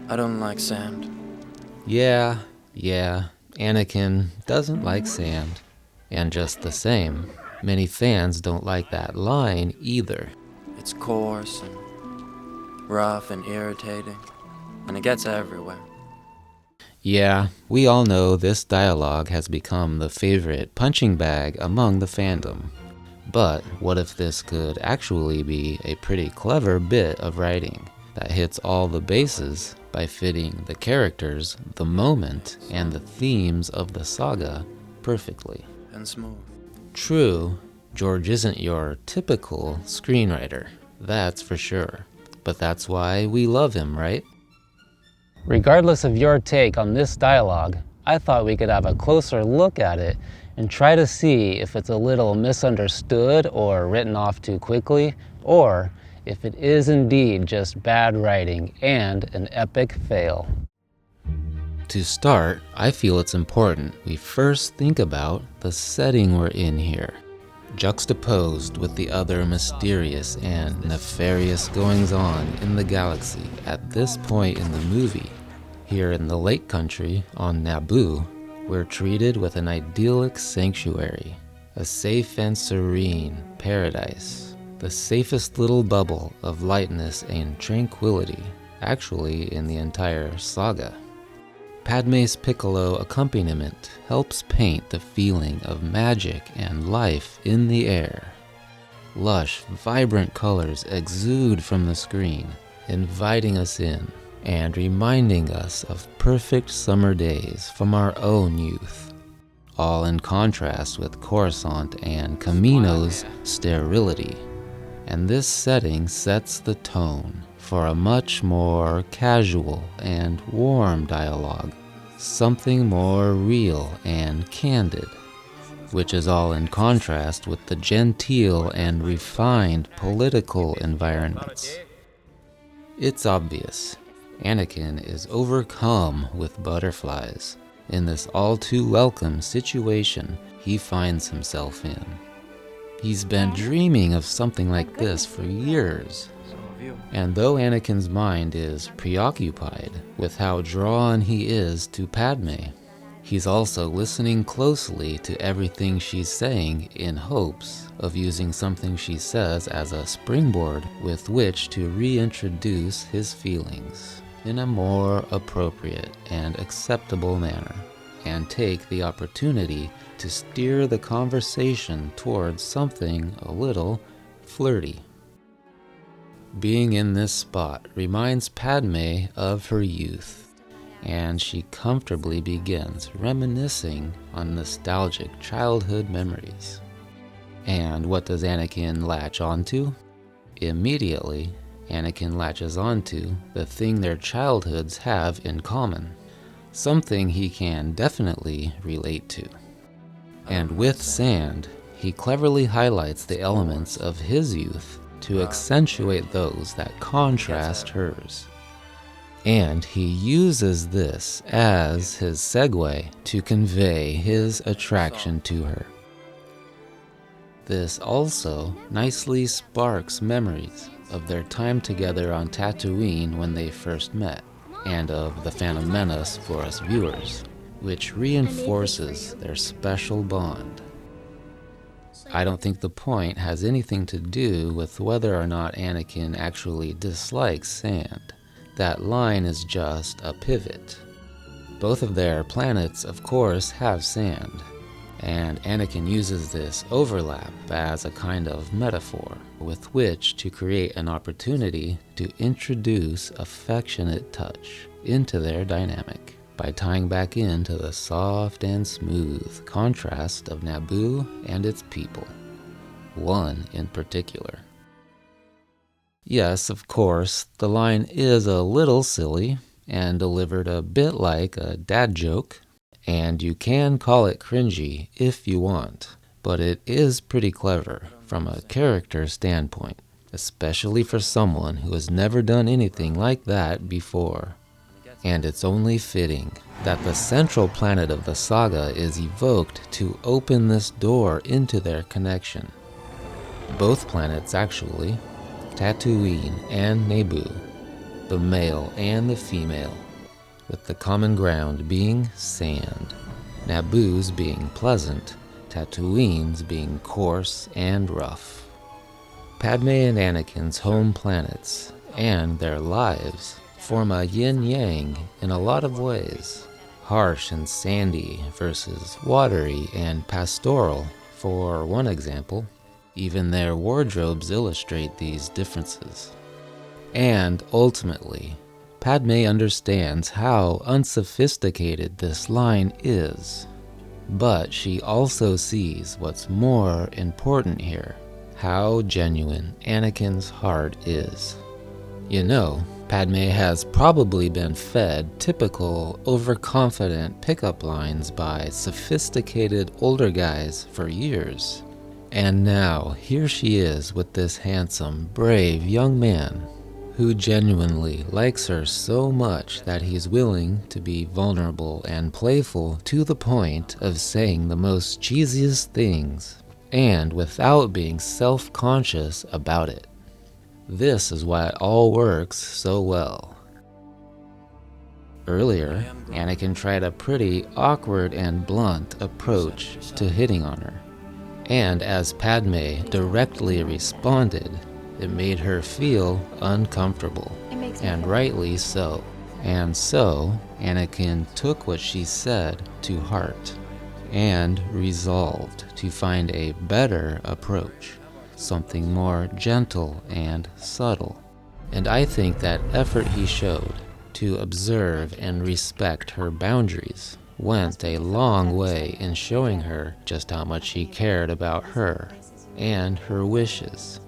I don't like sand. Yeah, Anakin doesn't like sand. And just the same, many fans don't like that line either. It's coarse and rough and irritating, and it gets everywhere. Yeah, we all know this dialogue has become the favorite punching bag among the fandom. But what if this could actually be a pretty clever bit of writing that hits all the bases by fitting the characters, the moment, and the themes of the saga perfectly? And smooth. True, George isn't your typical screenwriter, that's for sure. But that's why we love him, right? Regardless of your take on this dialogue, I thought we could have a closer look at it and try to see if it's a little misunderstood or written off too quickly, or if it is indeed just bad writing and an epic fail. To start, I feel it's important we first think about the setting we're in here, juxtaposed with the other mysterious and nefarious goings-on in the galaxy at this point in the movie. Here in the Lake Country on Naboo, we're treated with an idyllic sanctuary, a safe and serene paradise, the safest little bubble of lightness and tranquility, actually in the entire saga. Padmé's piccolo accompaniment helps paint the feeling of magic and life in the air. Lush, vibrant colors exude from the screen, inviting us in and reminding us of perfect summer days from our own youth, all in contrast with Coruscant and Kamino's sterility. And this setting sets the tone for a much more casual and warm dialogue, something more real and candid, which is all in contrast with the genteel and refined political environments. It's obvious, Anakin is overcome with butterflies in this all-too-welcome situation he finds himself in. He's been dreaming of something like this for years. And though Anakin's mind is preoccupied with how drawn he is to Padme, he's also listening closely to everything she's saying in hopes of using something she says as a springboard with which to reintroduce his feelings in a more appropriate and acceptable manner, and take the opportunity to steer the conversation towards something a little flirty. Being in this spot reminds Padme of her youth, and she comfortably begins reminiscing on nostalgic childhood memories. And what does Anakin latch onto? Immediately, Anakin latches onto the thing their childhoods have in common, something he can definitely relate to. And with sand, he cleverly highlights the elements of his youth to accentuate those that contrast hers. And he uses this as his segue to convey his attraction to her. This also nicely sparks memories of their time together on Tatooine when they first met, and of the Phantom Menace for us viewers, which reinforces their special bond. I don't think the point has anything to do with whether or not Anakin actually dislikes sand. That line is just a pivot. Both of their planets, of course, have sand, and Anakin uses this overlap as a kind of metaphor with which to create an opportunity to introduce affectionate touch into their dynamic by tying back into the soft and smooth contrast of Naboo and its people, one in particular. Yes, of course, the line is a little silly and delivered a bit like a dad joke, and you can call it cringy if you want, but it is pretty clever from a character standpoint, especially for someone who has never done anything like that before. And it's only fitting that the central planet of the saga is evoked to open this door into their connection. Both planets, actually, Tatooine and Naboo, the male and the female, with the common ground being sand, Naboo's being pleasant, Tatooine's being coarse and rough. Padme and Anakin's home planets and their lives form a yin-yang in a lot of ways. Harsh and sandy versus watery and pastoral, for one example. Even their wardrobes illustrate these differences. And ultimately, Padme understands how unsophisticated this line is. But she also sees what's more important here, how genuine Anakin's heart is. You know, Padme has probably been fed typical overconfident pickup lines by sophisticated older guys for years. And now here she is with this handsome, brave young man who genuinely likes her so much that he's willing to be vulnerable and playful to the point of saying the most cheesiest things, and without being self-conscious about it. This is why it all works so well. Earlier, Anakin tried a pretty awkward and blunt approach to hitting on her, and as Padme directly responded, it made her feel uncomfortable, and rightly so. And so, Anakin took what she said to heart, and resolved to find a better approach, something more gentle and subtle. And I think that effort he showed to observe and respect her boundaries went a long way in showing her just how much he cared about her and her wishes.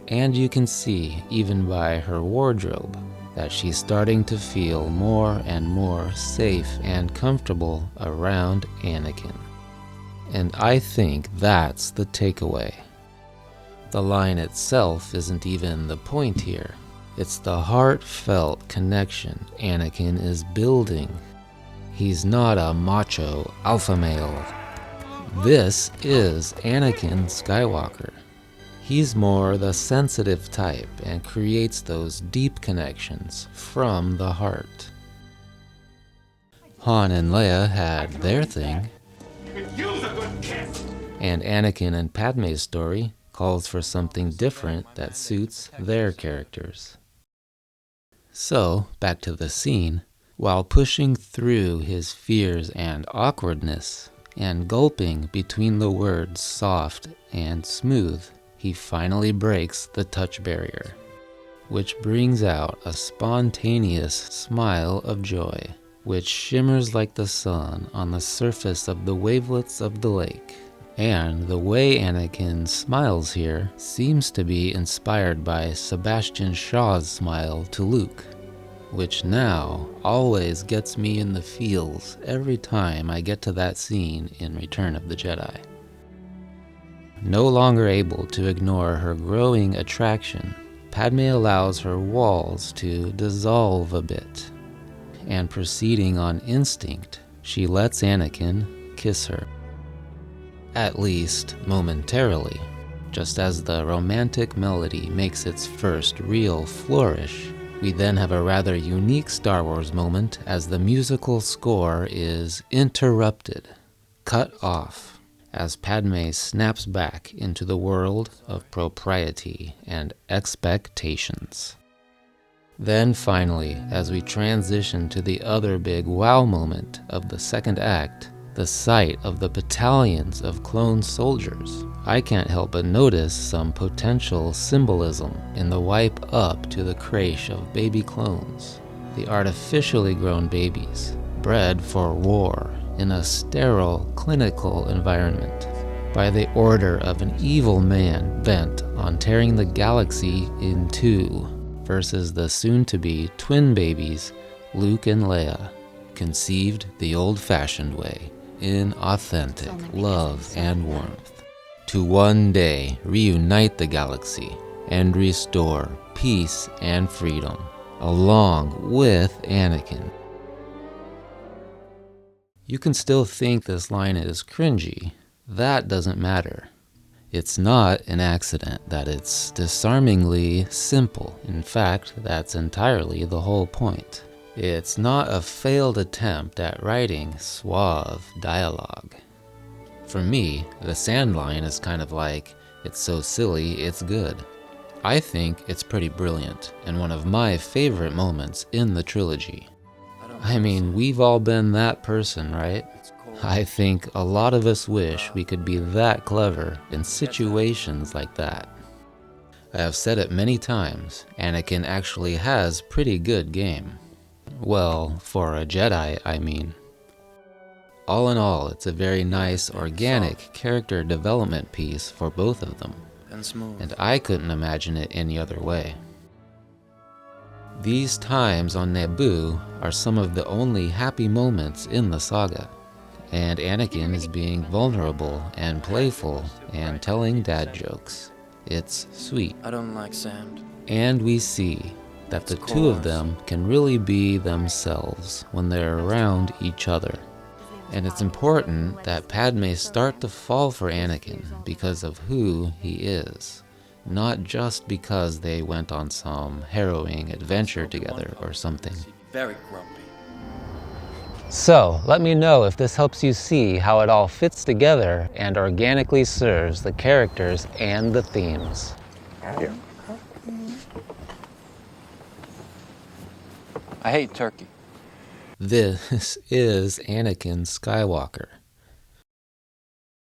And you can see, even by her wardrobe, that she's starting to feel more and more safe and comfortable around Anakin. And I think that's the takeaway. The line itself isn't even the point here. It's the heartfelt connection Anakin is building. He's not a macho alpha male. This is Anakin Skywalker. He's more the sensitive type and creates those deep connections from the heart. Han and Leia had their thing, and Anakin and Padme's story calls for something different that suits their characters. So, back to the scene. While pushing through his fears and awkwardness, and gulping between the words soft and smooth, he finally breaks the touch barrier, which brings out a spontaneous smile of joy, which shimmers like the sun on the surface of the wavelets of the lake. And the way Anakin smiles here seems to be inspired by Sebastian Shaw's smile to Luke, which now always gets me in the feels every time I get to that scene in Return of the Jedi. No longer able to ignore her growing attraction, Padme allows her walls to dissolve a bit, and proceeding on instinct, she lets Anakin kiss her. At least momentarily, just as the romantic melody makes its first real flourish. We then have a rather unique Star Wars moment as the musical score is interrupted, cut off, as Padme snaps back into the world of propriety and expectations. Then finally, as we transition to the other big wow moment of the second act, the sight of the battalions of clone soldiers, I can't help but notice some potential symbolism in the wipe up to the creche of baby clones, the artificially grown babies, bred for war in a sterile, clinical environment, by the order of an evil man bent on tearing the galaxy in two, versus the soon-to-be twin babies, Luke and Leia, conceived the old-fashioned way, in authentic love and warmth, to one day reunite the galaxy and restore peace and freedom, along with Anakin. You can still think this line is cringy. That doesn't matter. It's not an accident that it's disarmingly simple. In fact, that's entirely the whole point. It's not a failed attempt at writing suave dialogue. For me, the sand line is kind of like, it's so silly, it's good. I think it's pretty brilliant, and one of my favorite moments in the trilogy. I mean, we've all been that person, right? I think a lot of us wish we could be that clever in situations like that. I have said it many times, Anakin actually has pretty good game. Well, for a Jedi, I mean. All in all, it's a very nice, organic character development piece for both of them, and I couldn't imagine it any other way. These times on Naboo are some of the only happy moments in the saga, and Anakin is being vulnerable and playful and telling dad jokes. It's sweet. I don't like sand. And we see that the two of them can really be themselves when they're around each other. And it's important that Padme start to fall for Anakin because of who he is, not just because they went on some harrowing adventure together or something. Very grumpy. So, let me know if this helps you see how it all fits together and organically serves the characters and the themes. Here. I hate turkey. This is Anakin Skywalker.